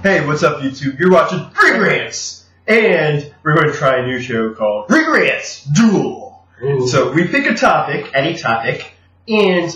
Hey, what's up, YouTube? You're watching Rants, and we're going to try a new show called Rants, Duel. Ooh. So we pick a topic, any topic, and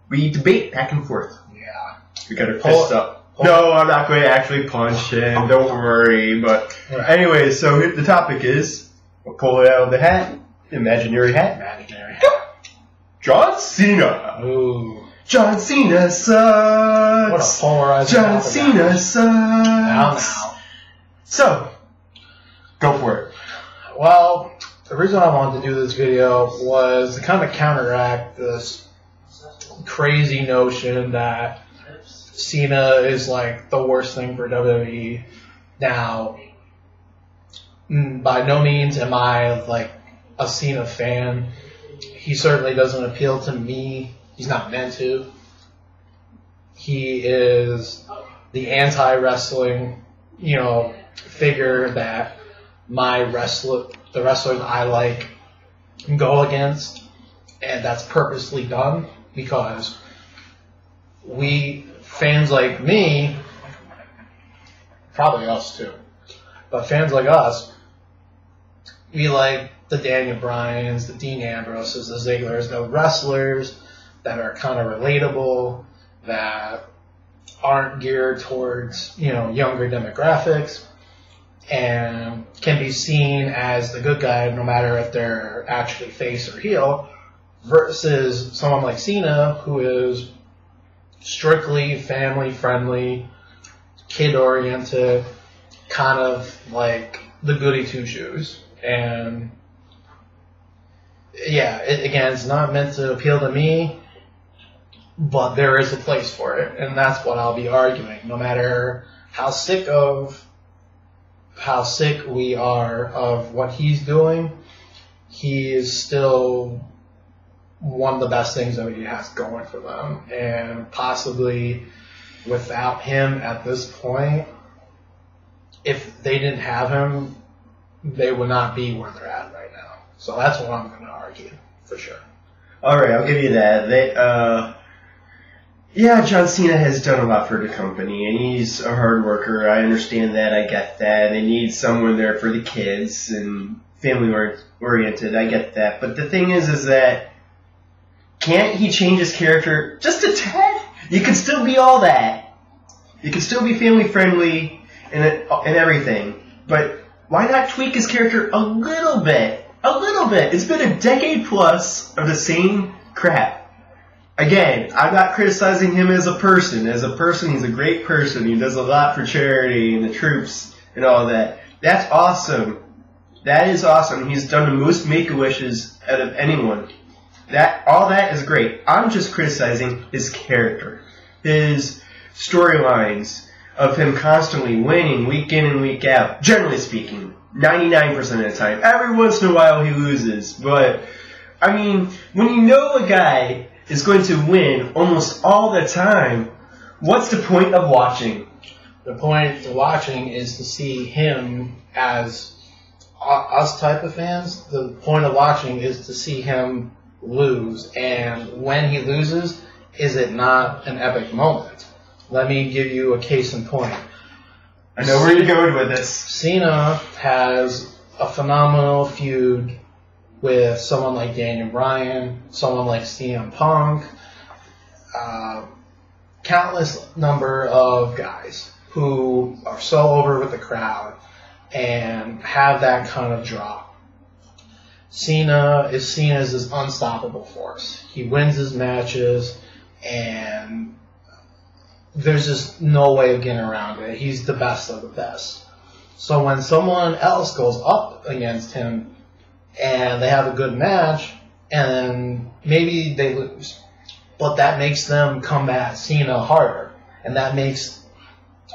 we debate back and forth. Yeah. We got our fists up. No, I'm not going to actually punch him. Don't worry. But anyway, so the topic is, we'll pull it out of the hat, imaginary hat. Imaginary hat. John Cena. Ooh. John Cena sucks. What a polarizing John Cena sucks. Now. So, go for it. Well, the reason I wanted to do this video was to kind of counteract this crazy notion that Cena is like the worst thing for WWE. Now, by no means am I like a Cena fan. He certainly doesn't appeal to me. He's not meant to. He is the anti-wrestling, figure that the wrestlers I like go against, and that's purposely done because we, fans like me, probably us too, but fans like us, we like the Daniel Bryans, the Dean Ambroses, the Ziglers, the wrestlers that are kind of relatable, that aren't geared towards, younger demographics, and can be seen as the good guy no matter if they're actually face or heel, versus someone like Cena who is strictly family-friendly, kid-oriented, kind of like the goody two-shoes. And yeah, again, it's not meant to appeal to me, but there is a place for it, and that's what I'll be arguing. No matter how sick we are of what he's doing, he is still one of the best things that he has going for them. And possibly without him at this point, if they didn't have him, they would not be where they're at right now. So that's what I'm going to argue, for sure. All right, I'll give you that. Yeah, John Cena has done a lot for the company, and he's a hard worker. I understand that. I get that. They need someone there for the kids and family-oriented. I get that. But the thing is that can't he change his character just a tad? You can still be all that. You can still be family-friendly and everything. But why not tweak his character a little bit? A little bit. It's been a decade plus of the same crap. Again, I'm not criticizing him as a person. As a person, he's a great person. He does a lot for charity and the troops and all that. That's awesome. That is awesome. He's done the most Make-A-Wishes out of anyone. All that is great. I'm just criticizing his character. His storylines of him constantly winning week in and week out. Generally speaking, 99% of the time. Every once in a while he loses. But, I mean, when you know a guy is going to win almost all the time, what's the point of watching? The point of watching is to see him as us type of fans. The point of watching is to see him lose. And when he loses, is it not an epic moment? Let me give you a case in point. I know where you're going with this. Cena has a phenomenal feud with someone like Daniel Bryan, someone like CM Punk, countless number of guys who are so over with the crowd and have that kind of draw. Cena is seen as this unstoppable force. He wins his matches, and there's just no way of getting around it. He's the best of the best. So when someone else goes up against him, and they have a good match, and then maybe they lose, but that makes them come at Cena harder, and that makes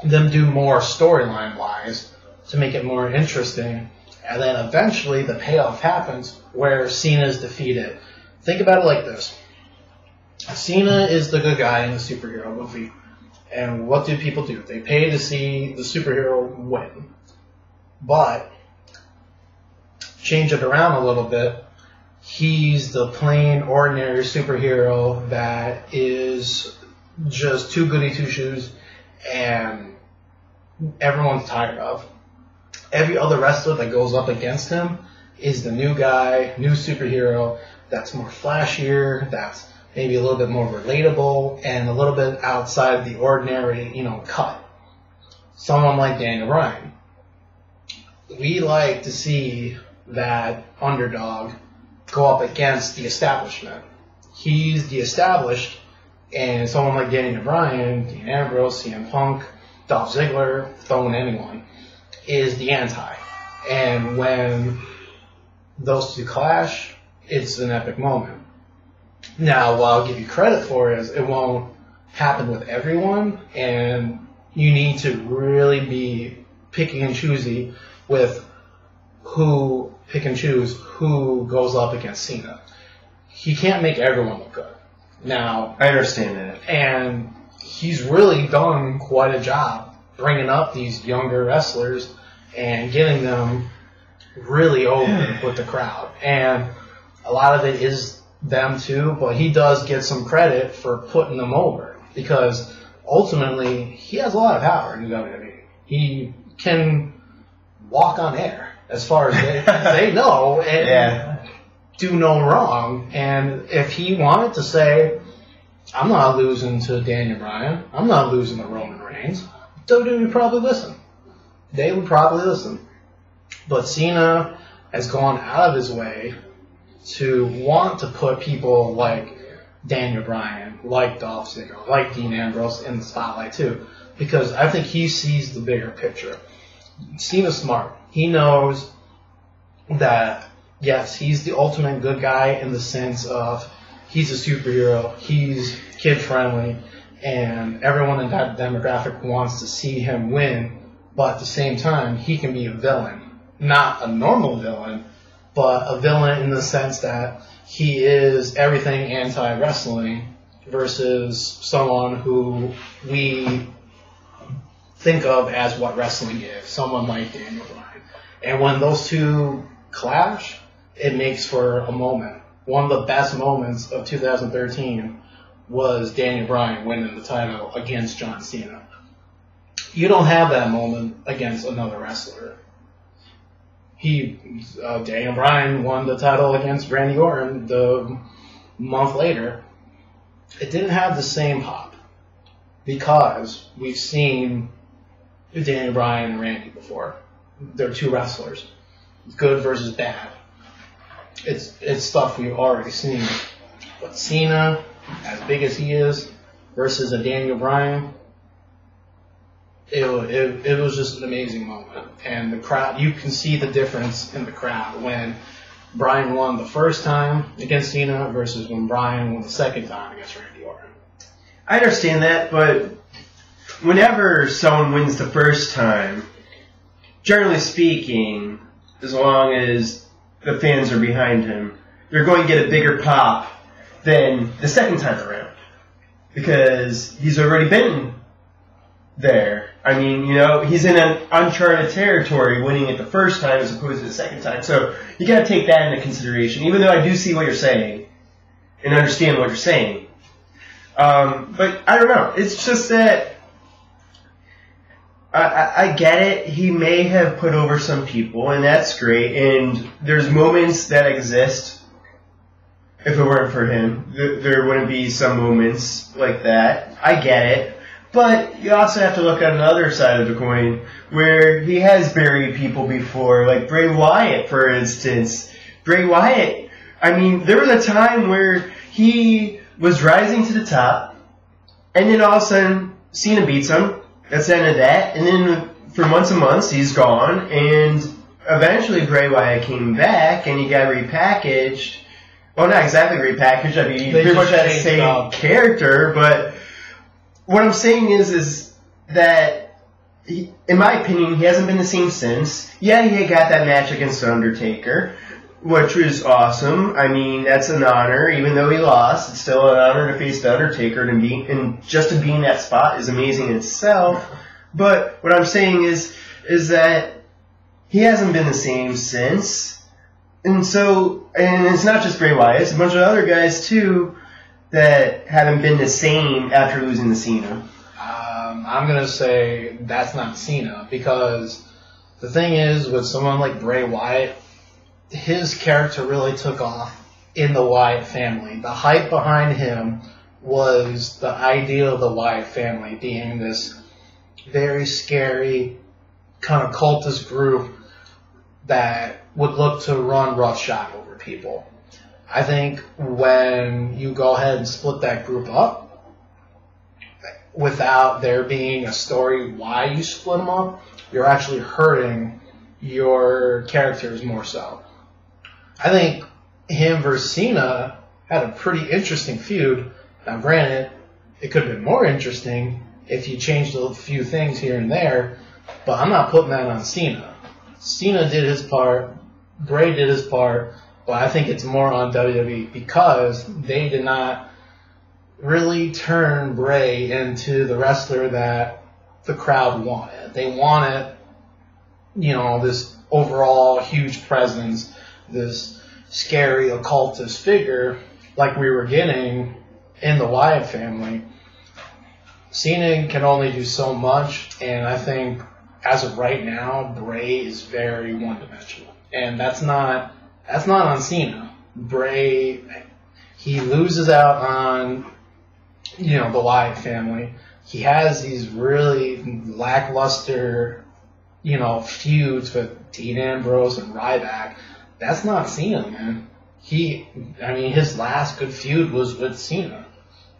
them do more storyline-wise to make it more interesting, and then eventually the payoff happens where Cena is defeated. Think about it like this. Cena is the good guy in the superhero movie, and what do people do? They pay to see the superhero win. But change it around a little bit, he's the plain, ordinary superhero that is just too goody two-shoes and everyone's tired of. Every other wrestler that goes up against him is the new guy, new superhero that's more flashier, that's maybe a little bit more relatable, and a little bit outside the ordinary, cut. Someone like Daniel Bryan. We like to see that underdog go up against the establishment. He's the established, and someone like Daniel Bryan, Dean Ambrose, CM Punk, Dolph Ziggler, throwing anyone, is the anti. And when those two clash, it's an epic moment. Now, what I'll give you credit for is it won't happen with everyone, and you need to really be picking and choosy with who goes up against Cena. He can't make everyone look good. Now, I understand that. And he's really done quite a job bringing up these younger wrestlers and getting them really over with the crowd. And a lot of it is them too, but he does get some credit for putting them over because ultimately he has a lot of power in WWE. He can walk on air as far as they know and do no wrong. And if he wanted to say, I'm not losing to Daniel Bryan, I'm not losing to Roman Reigns, WWE would probably listen. They would probably listen. But Cena has gone out of his way to want to put people like Daniel Bryan, like Dolph Ziggler, like Dean Ambrose in the spotlight too. Because I think he sees the bigger picture. Cena's smart. He knows that, yes, he's the ultimate good guy in the sense of he's a superhero, he's kid-friendly, and everyone in that demographic wants to see him win, but at the same time, he can be a villain. Not a normal villain, but a villain in the sense that he is everything anti-wrestling versus someone who we think of as what wrestling is, someone like Daniel Bryan. And when those two clash, it makes for a moment. One of the best moments of 2013 was Daniel Bryan winning the title against John Cena. You don't have that moment against another wrestler. Daniel Bryan won the title against Randy Orton the month later. It didn't have the same pop because we've seen Daniel Bryan and Randy before. They're two wrestlers. Good versus bad. It's stuff we've already seen. But Cena, as big as he is, versus a Daniel Bryan, it was just an amazing moment. And the crowd, you can see the difference in the crowd when Bryan won the first time against Cena versus when Bryan won the second time against Randy Orton. I understand that, but whenever someone wins the first time, generally speaking, as long as the fans are behind him, they're going to get a bigger pop than the second time around. Because he's already been there. I mean, he's in an uncharted territory winning it the first time as opposed to the second time. So you got to take that into consideration, even though I do see what you're saying and understand what you're saying. But I don't know. It's just that I get it. He may have put over some people, and that's great. And there's moments that exist. If it weren't for him, there wouldn't be some moments like that. I get it. But you also have to look at another side of the coin where he has buried people before, like Bray Wyatt, for instance. Bray Wyatt, I mean, there was a time where he was rising to the top, and then all of a sudden, Cena beats him. That's the end of that. And then for months and months, he's gone, and eventually Bray Wyatt came back, and he got repackaged. Well, not exactly repackaged. I mean, he pretty much had the same character, but what I'm saying is that, in my opinion, he hasn't been the same since. Yeah, he got that match against The Undertaker, which was awesome. I mean, that's an honor. Even though he lost, it's still an honor to face The Undertaker, and just to be in that spot is amazing in itself. But what I'm saying is that he hasn't been the same since. And it's not just Bray Wyatt, it's a bunch of other guys too that haven't been the same after losing to Cena. I'm going to say that's not Cena, because the thing is, with someone like Bray Wyatt, his character really took off in the Wyatt family. The hype behind him was the idea of the Wyatt family being this very scary kind of cultist group that would look to run roughshod over people. I think when you go ahead and split that group up, without there being a story why you split them up, you're actually hurting your characters more so. I think him versus Cena had a pretty interesting feud. Now, granted, it could have been more interesting if you changed a few things here and there, but I'm not putting that on Cena. Cena did his part, Bray did his part, but I think it's more on WWE because they did not really turn Bray into the wrestler that the crowd wanted. They wanted, this overall huge presence, this scary occultist figure like we were getting in the Wyatt family. Cena can only do so much, and I think as of right now, Bray is very one-dimensional. And that's not on Cena. Bray, he loses out on the Wyatt family. He has these really lackluster, feuds with Dean Ambrose and Ryback. That's not Cena, man. His last good feud was with Cena.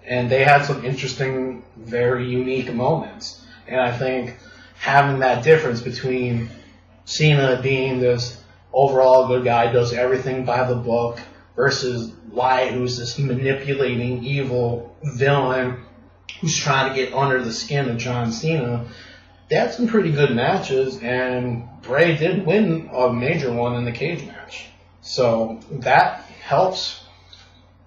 And they had some interesting, very unique moments. And I think having that difference between Cena being this overall good guy, does everything by the book, versus Wyatt, who's this manipulating, evil villain who's trying to get under the skin of John Cena. They had some pretty good matches, and Bray did win a major one in the cage match. So that helps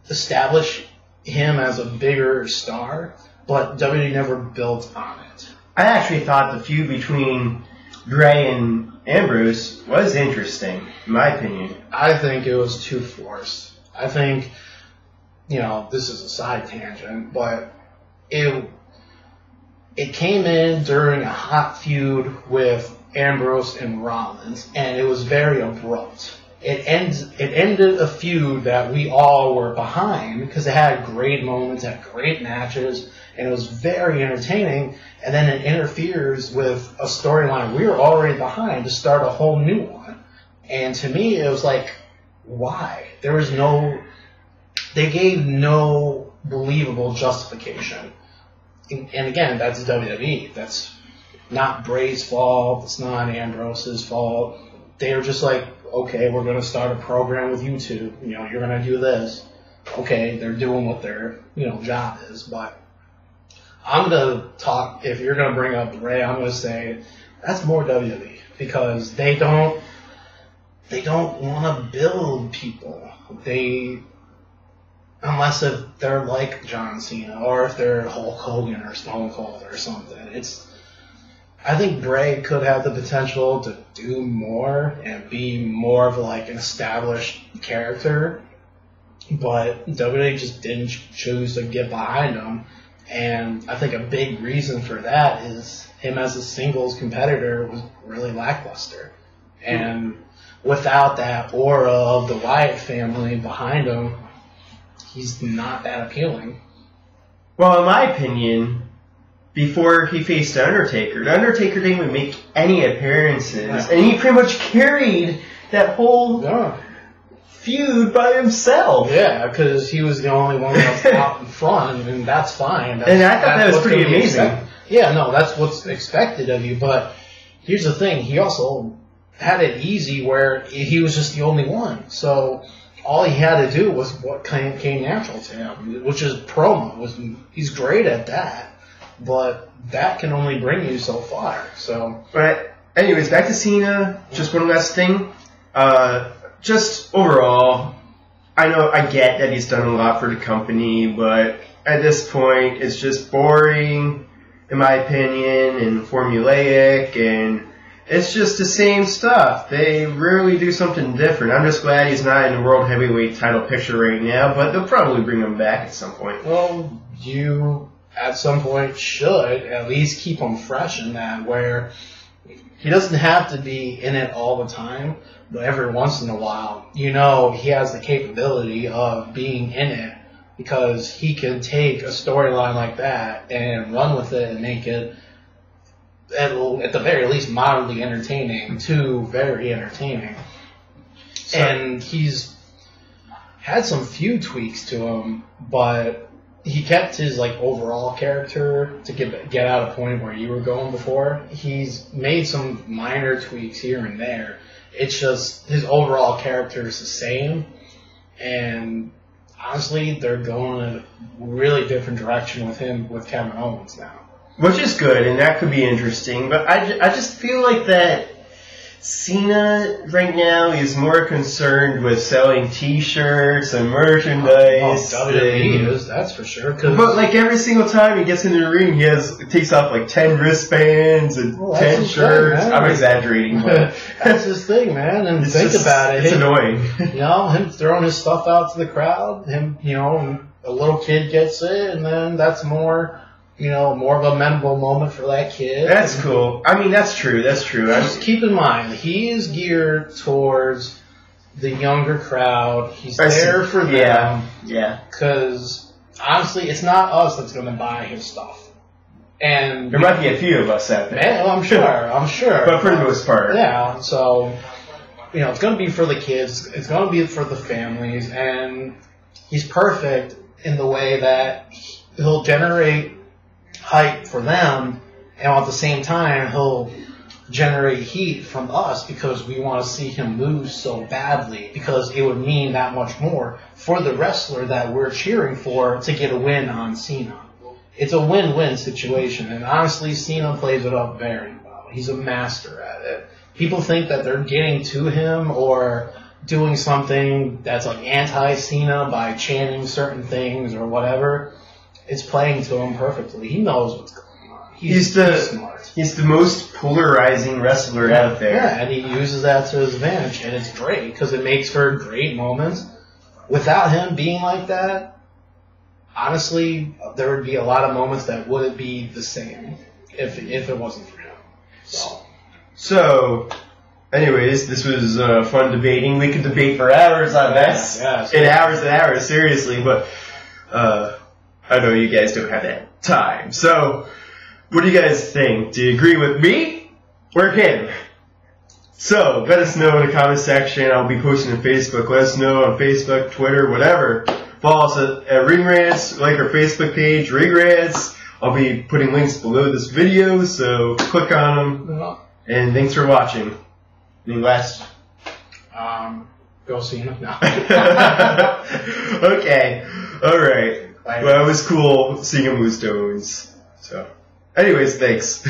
establish him as a bigger star, but WWE never built on it. I actually thought the feud between Bray and Ambrose was interesting, in my opinion. I think it was too forced. I think, this is a side tangent, but it came in during a hot feud with Ambrose and Rollins, and it was very abrupt. It ended a feud that we all were behind because it had great moments, had great matches, and it was very entertaining. And then it interferes with a storyline we were already behind to start a whole new one. And to me, it was like, why? They gave no believable justification. And again, that's WWE. That's not Bray's fault. It's not Ambrose's fault. They were just like, okay, we're going to start a program with you two. You're going to do this. Okay, they're doing what their, job is. But I'm going to talk, if you're going to bring up Bray, I'm going to say that's more WWE. Because they don't want to build people. Unless if they're like John Cena, or if they're Hulk Hogan or Stone Cold or something. I think Bray could have the potential to do more and be more of an established character, but WWE just didn't choose to get behind him. And I think a big reason for that is him as a singles competitor was really lackluster. And without that aura of the Wyatt family behind him, he's not that appealing. Well, in my opinion, before he faced the Undertaker didn't even make any appearances. Yeah. And he pretty much carried that whole feud by himself. Yeah, because he was the only one that was out in front, and that's fine. And I thought that was pretty amazing. Yeah, no, that's what's expected of you. But here's the thing. He also had it easy where he was just the only one. So all he had to do was what came natural to him, which is promo. He's great at that. But that can only bring you so far. So, but anyways, back to Cena. Just one last thing. Just overall, I get that he's done a lot for the company, but at this point, it's just boring, in my opinion, and formulaic, and it's just the same stuff. They rarely do something different. I'm just glad he's not in the World Heavyweight title picture right now, but they'll probably bring him back at some point. Well, you at some point should at least keep him fresh in that, where he doesn't have to be in it all the time, but every once in a while, he has the capability of being in it, because he can take a storyline like that and run with it and make it, at the very least, mildly entertaining to very entertaining. So, and he's had some few tweaks to him, but he kept his overall character to get out a point where you were going before. He's made some minor tweaks here and there. It's just his overall character is the same, and honestly, they're going in a really different direction with Kevin Owens now. Which is good, and that could be interesting, but I just feel like that Cena right now is more concerned with selling T-shirts and merchandise. WWE is, that's for sure. But every single time he gets in the ring, he takes off 10 wristbands and 10 shirts. Thing, I'm exaggerating, but that's his thing, man. And think about it. It's annoying. Him throwing his stuff out to the crowd. Him, a little kid gets it, and then that's more of a memorable moment for that kid. That's cool. I mean, that's true. Just keep in mind, he is geared towards the younger crowd. He's there for them. Yeah. Because, honestly, it's not us that's going to buy his stuff. And there might be a few of us out there. Man, I'm sure. But for the most part. Yeah, so, it's going to be for the kids. It's going to be for the families. And he's perfect in the way that he'll generate hype for them, and at the same time he'll generate heat from us because we want to see him lose so badly, because it would mean that much more for the wrestler that we're cheering for to get a win on Cena. It's a win-win situation, and honestly, Cena plays it up very well. He's a master at it. People think that they're getting to him or doing something that's anti-Cena by chanting certain things or whatever. It's playing to him perfectly. He knows what's going on. He's smart. He's the most polarizing wrestler out there. Yeah, and he uses that to his advantage, and it's great because it makes for great moments. Without him being like that, honestly, there would be a lot of moments that wouldn't be the same if it wasn't for him. So, anyways, this was fun debating. We could debate for hours on this. And hours, seriously, but I know you guys don't have that time. So, what do you guys think? Do you agree with me or him? So, let us know in the comment section. I'll be posting on Facebook. Let us know on Facebook, Twitter, whatever. Follow us at Ring Rants. Like our Facebook page, Ring Rants. I'll be putting links below this video, so click on them. And thanks for watching. Any last? Go Cena. No. Okay. Alright. Well, it was cool seeing him lose stones. So, anyways, thanks.